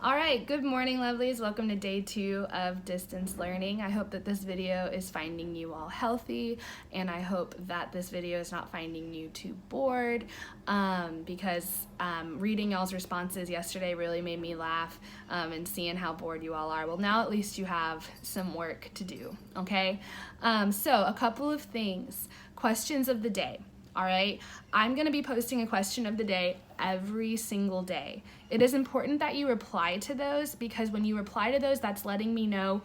All right, good morning, lovelies. Welcome to day 2 of distance learning. I hope that this video is finding you all healthy, and I hope that this video is not finding you too bored, because reading y'all's responses yesterday really made me laugh, and seeing how bored you all are. Well, now at least you have some work to do, okay? So a couple of things. Questions of the day. All right, I'm going to be posting a question of the day every single day. It is important that you reply to those, because when you reply to those, that's letting me know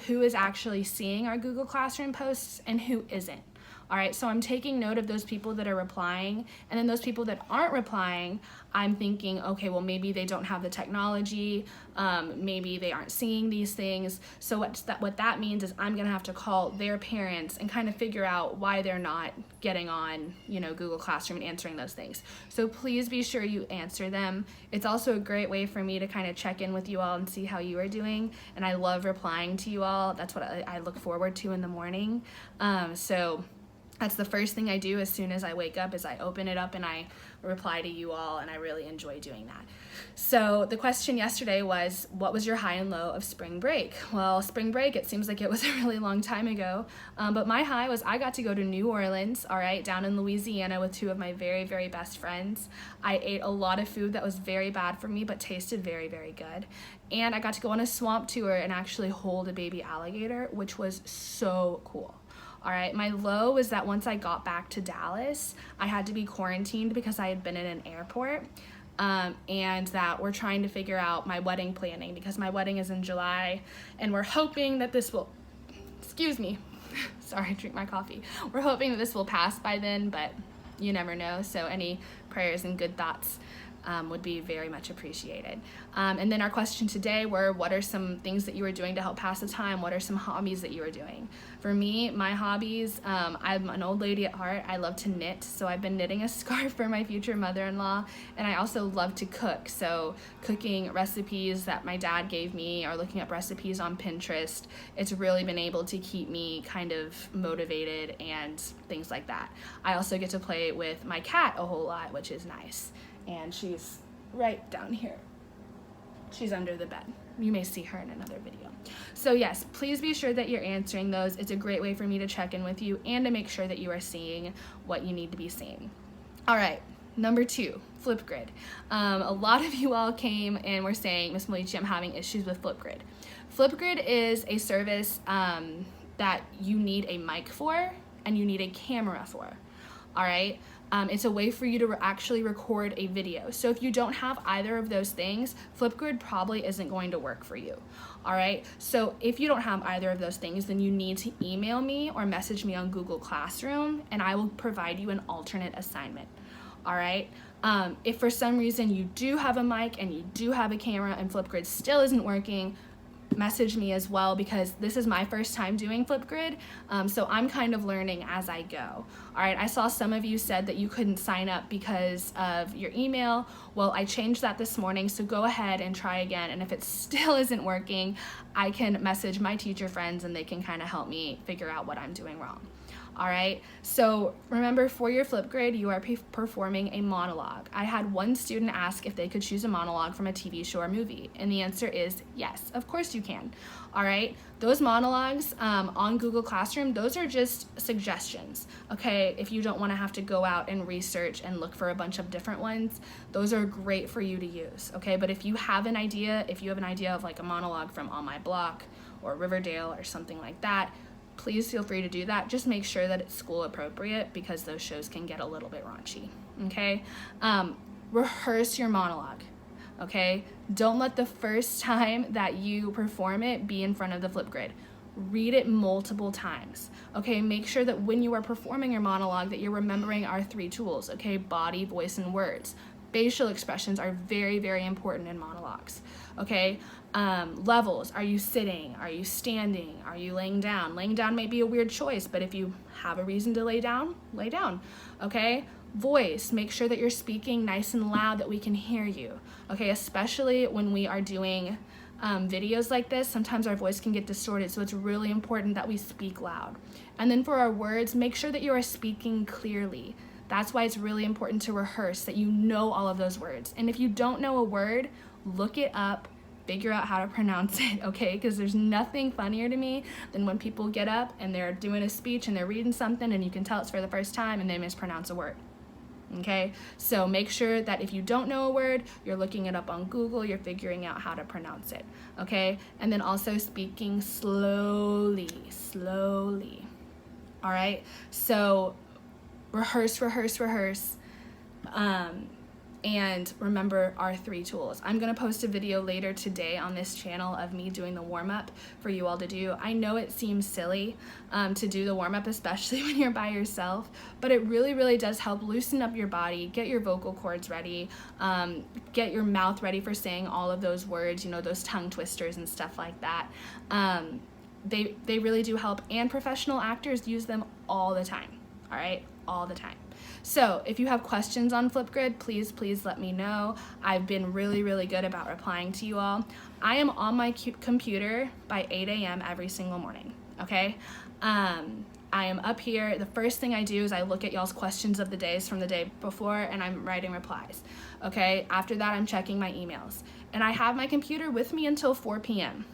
who is actually seeing our Google Classroom posts and who isn't. All right, so I'm taking note of those people that are replying, and then those people that aren't replying, I'm thinking, okay, well, maybe they don't have the technology, maybe they aren't seeing these things. So what that means is I'm gonna have to call their parents and kind of figure out why they're not getting on, Google Classroom and answering those things. So please be sure you answer them. It's also a great way for me to kind of check in with you all and see how you are doing, and I love replying to you all. That's what I look forward to in the morning. So that's the first thing I do as soon as I wake up, is I open it up and I reply to you all, and I really enjoy doing that. So the question yesterday was, what was your high and low of spring break? Well, spring break, it seems like it was a really long time ago, but my high was I got to go to New Orleans, all right, down in Louisiana with 2 of my very, very best friends. I ate a lot of food that was very bad for me, but tasted very, very good. And I got to go on a swamp tour and actually hold a baby alligator, which was so cool. All right, my low was that once I got back to Dallas, I had to be quarantined because I had been in an airport, and that we're trying to figure out my wedding planning, because my wedding is in July, and we're hoping that this will, excuse me, sorry, I drink my coffee. We're hoping that this will pass by then, but you never know, so any prayers and good thoughts would be very much appreciated. And then our question today were, what are some things that you were doing to help pass the time? What are some hobbies that you were doing? For me, my hobbies, I'm an old lady at heart. I love to knit, so I've been knitting a scarf for my future mother-in-law, and I also love to cook. So cooking recipes that my dad gave me, or looking up recipes on Pinterest, it's really been able to keep me kind of motivated and things like that. I also get to play with my cat a whole lot, which is nice. And she's right down here. She's under the bed. You may see her in another video. So yes, please be sure that you're answering those. It's a great way for me to check in with you and to make sure that you are seeing what you need to be seeing. All right, number 2, Flipgrid. A lot of you all came and were saying, Miss Milici, I'm having issues with Flipgrid. Flipgrid is a service that you need a mic for and you need a camera for. All right, it's a way for you to actually record a video. So if you don't have either of those things, Flipgrid probably isn't going to work for you. All right, so if you don't have either of those things, then you need to email me or message me on Google Classroom, and I will provide you an alternate assignment. All right, if for some reason you do have a mic and you do have a camera and Flipgrid still isn't working, message me as well, because this is my first time doing Flipgrid, so I'm kind of learning as I go. All right, I saw some of you said that you couldn't sign up because of your email. Well, I changed that this morning, so go ahead and try again, and if it still isn't working, I can message my teacher friends and they can kind of help me figure out what I'm doing wrong. All right, so remember, for your Flipgrid, you are performing a monologue. I had one student ask if they could choose a monologue from a TV show or movie, and the answer is yes, of course you can. All right, those monologues on Google Classroom, those are just suggestions, okay? If you don't want to have to go out and research and look for a bunch of different ones, those are great for you to use, okay? But if you have an idea, of like a monologue from On My Block or Riverdale or something like that, please feel free to do that. Just make sure that it's school appropriate, because those shows can get a little bit raunchy, okay? Rehearse your monologue, okay? Don't let the first time that you perform it be in front of the Flipgrid. Read it multiple times, okay? Make sure that when you are performing your monologue that you're remembering our 3 tools, okay? Body, voice, and words. Facial expressions are very, very important in monologues, okay? Levels, are you sitting? Are you standing? Are you laying down? Laying down may be a weird choice, but if you have a reason to lay down, okay? Voice, make sure that you're speaking nice and loud that we can hear you, okay? Especially when we are doing videos like this, sometimes our voice can get distorted, so it's really important that we speak loud. And then for our words, make sure that you are speaking clearly. That's why it's really important to rehearse, that you know all of those words. And if you don't know a word, look it up, figure out how to pronounce it, okay? Because there's nothing funnier to me than when people get up and they're doing a speech and they're reading something and you can tell it's for the first time and they mispronounce a word. Okay, so make sure that if you don't know a word, you're looking it up on Google, you're figuring out how to pronounce it, okay? And then also speaking slowly, all right? So rehearse, and remember our 3 tools. I'm gonna post a video later today on this channel of me doing the warm-up for you all to do. I know it seems silly to do the warm-up, especially when you're by yourself, but it really does help loosen up your body, get your vocal cords ready, get your mouth ready for saying all of those words, you know, those tongue twisters and stuff like that. They really do help, and professional actors use them all the time, all right? All the time. So if you have questions on Flipgrid, please let me know. I've been really good about replying to you all. I am on my computer by 8 a.m. every single morning, okay? I am up here. The first thing I do is I look at y'all's questions of the days from the day before, and I'm writing replies, okay? After that, I'm checking my emails. And I have my computer with me until 4 p.m.,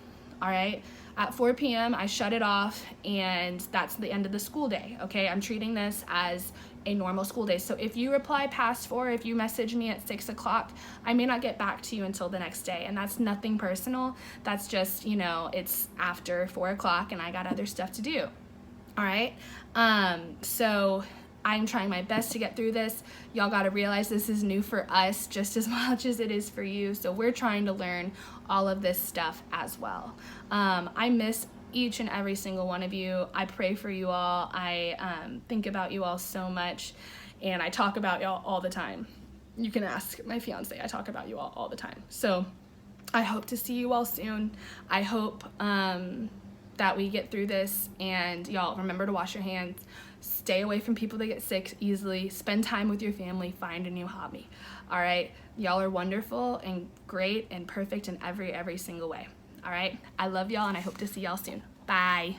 all right? At 4 p.m., I shut it off, and that's the end of the school day, okay? I'm treating this as a normal school day. So if you reply past 4, if you message me at 6 o'clock, I may not get back to you until the next day. And that's nothing personal. That's just, you know, it's after 4 o'clock and I got other stuff to do. All right. So I'm trying my best to get through this. Y'all got to realize this is new for us just as much as it is for you. So we're trying to learn all of this stuff as well. I miss each and every single one of you. I pray for you all. I think about you all so much, and I talk about y'all all the time. You can ask my fiance. I talk about you all the time. So I hope to see you all soon. I hope that we get through this, and y'all remember to wash your hands, stay away from people that get sick easily, spend time with your family, find a new hobby. All right, y'all are wonderful and great and perfect in every single way. All right, I love y'all, and I hope to see y'all soon. Bye.